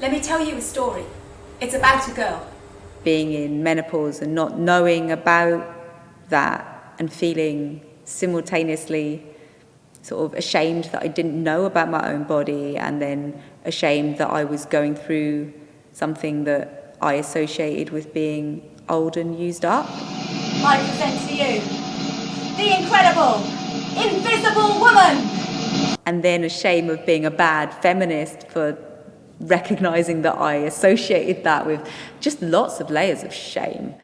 Let me tell you a story. It's about a girl. Being in menopause and not knowing about that and feeling simultaneously sort of ashamed that I didn't know about my own body, and then ashamed that I was going through something that I associated with being old and used up. I present to you the incredible, invisible woman! And then a shame of being a bad feminist for recognising that I associated that with just lots of layers of shame.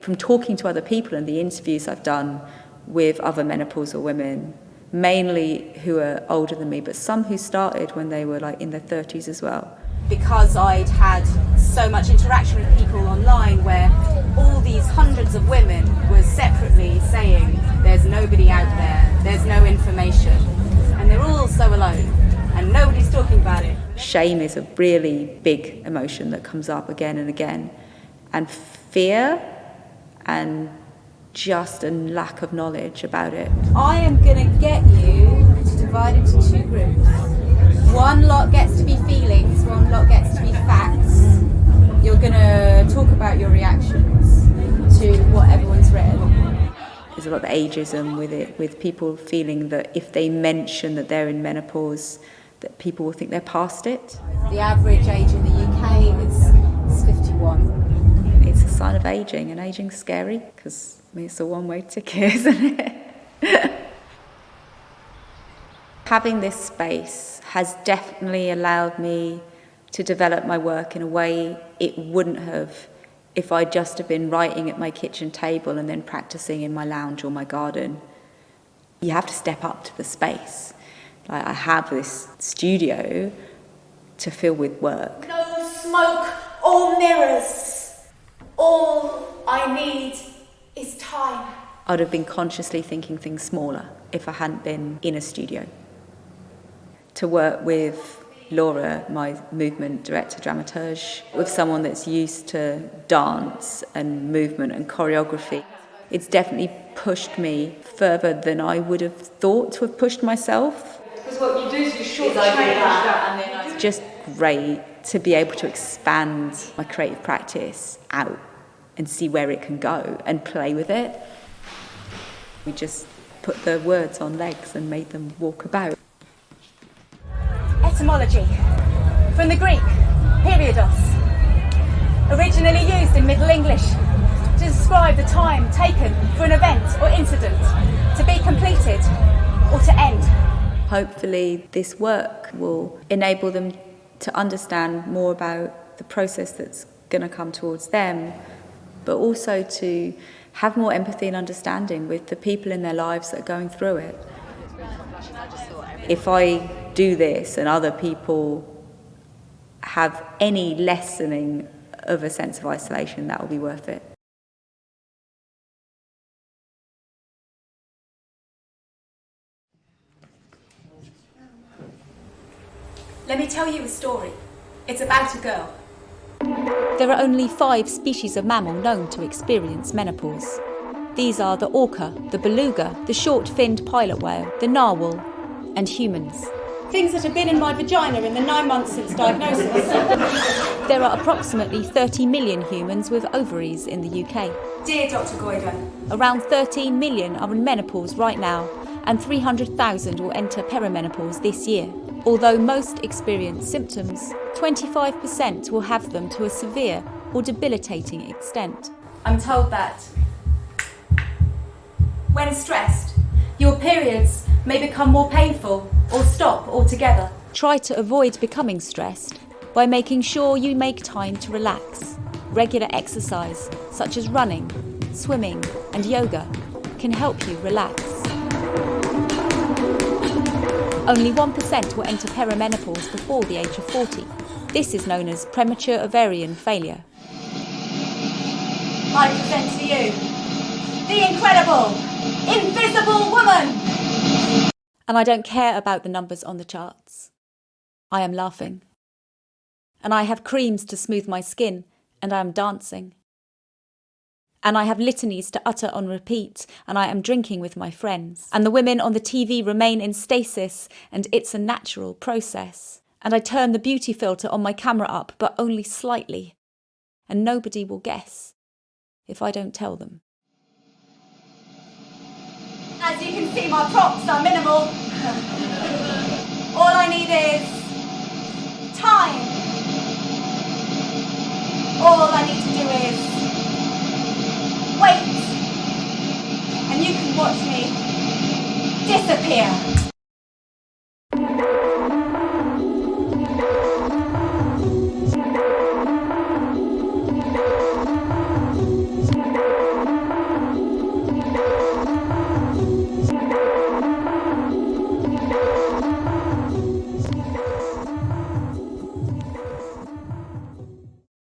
From talking to other people and the interviews I've done with other menopausal women, mainly who are older than me, but some who started when they were like in their 30s as well. Because I'd had so much interaction with people online where all these hundreds of women were separately saying there's nobody out there, there's no information, and they're all so alone and nobody's talking about it. Shame is a really big emotion that comes up again and again, and fear and just a lack of knowledge about it. I am going to get you to divide into two groups. One lot gets to be feelings, one lot gets to be facts. You're going to talk about your reactions to what everyone's written. There's a lot of ageism with it, with people feeling that if they mention that they're in menopause, that people will think they're past it. The average age in the UK is 51. It's a sign of ageing, and ageing's scary because it's a one-way ticket, isn't it? Having this space has definitely allowed me to develop my work in a way it wouldn't have if I'd just have been writing at my kitchen table and then practicing in my lounge or my garden. You have to step up to the space. Like, I have this studio to fill with work. No smoke or mirrors. All I need is time. I'd have been consciously thinking things smaller if I hadn't been in a studio. To work with Laura, my movement director dramaturge, with someone that's used to dance and movement and choreography, it's definitely pushed me further than I would have thought to have pushed myself. Because what you do is you shortchange that and then It's just great to be able to expand my creative practice out and see where it can go and play with it. We just put the words on legs and made them walk about. Etymology, from the Greek, periodos, originally used in Middle English to describe the time taken for an event or incident to be completed or to end. Hopefully this work will enable them to understand more about the process that's going to come towards them, but also to have more empathy and understanding with the people in their lives that are going through it. If I do this and other people have any lessening of a sense of isolation, that will be worth it. Let me tell you a story. It's about a girl. There are only 5 species of mammal known to experience menopause. These are the orca, the beluga, the short-finned pilot whale, the narwhal, and humans. Things that have been in my vagina in the 9 months since diagnosis. There are approximately 30 million humans with ovaries in the UK. Dear Dr. Goyder, Around 13 million are in menopause right now, and 300,000 will enter perimenopause this year. Although most experience symptoms, 25% will have them to a severe or debilitating extent. I'm told that when stressed, your periods may become more painful or stop altogether. Try to avoid becoming stressed by making sure you make time to relax. Regular exercise, such as running, swimming, and yoga, can help you relax. Only 1% will enter perimenopause before the age of 40. This is known as premature ovarian failure. I present to you the incredible, invisible woman! And I don't care about the numbers on the charts. I am laughing. And I have creams to smooth my skin, and I am dancing. and I have litanies to utter on repeat, and I am drinking with my friends. And the women on the TV remain in stasis, and it's a natural process. And I turn the beauty filter on my camera up, but only slightly. And nobody will guess if I don't tell them. As you can see, my props are minimal. All I need is time. All I need to do is wait. And you can watch me disappear.